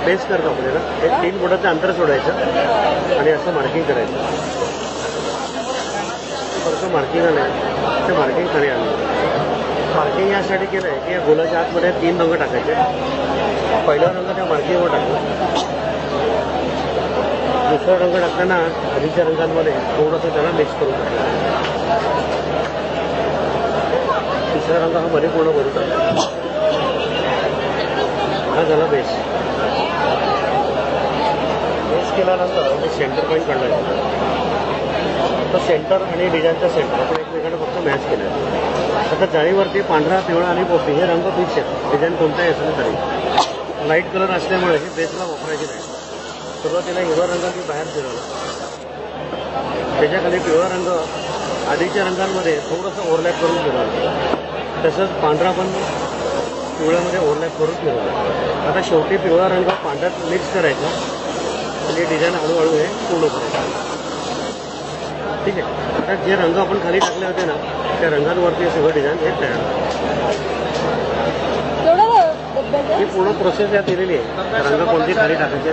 Paste करतो आपल्याला एक 3 फुटाचं अंतर सोडायचं आणि असं मार्किंग करायचं. परत मार्किंग आलं ते मार्किंग खाली आलं. मार्किंग यासाठी केलं आहे की या गोलाच्या आतमध्ये 3 रंग टाकायचे. पहिला रंग त्या मार्किंगवर टाकला. दुसरा रंग टाकताना आधीच्या रंगांमध्ये थोडंसं त्याला मिक्स करून टाकलं. तिसरा रंग हा मध्ये पूर्ण भरून टाकला. हा झाला बेस. बेस केल्यानंतर ते सेंटर पॉईंट काढलं. तर सेंटर आणि डिझाईनचा सेंटर आपण एकमेकांना फक्त मॅच केलं. आता जाळीवरती पांढरा, पिवळा आणि पोपटी हे रंग फिक्स आहेत. डिझाईन कोणताही असेल तरी लाईट कलर असल्यामुळे हे बेसला वापरायचे नाही. सुरुवातीला हिरवा रंग मी बाहेर फिरवला. त्याच्याखाली पिवळा रंग आधीच्या रंगांमध्ये थोडंसं ओव्हरलॅप करून फिरवलं. तसंच पांढरा पण पिवळ्यामध्ये ओव्हरलॅप करून फिरवलं. आता शेवटी पिवळा रंग पांढऱ्यात मिक्स करायचा आणि डिझाईन हळूहळू हे पूर्ण करायचं. ठीक आहे. आता जे रंग आपण खाली टाकले होते ना त्या रंगांवरती सगळं डिझाईन हे तयार. ही पूर्ण प्रोसेस यात दिलेली आहे. रंग कोणती खाली टाकायचे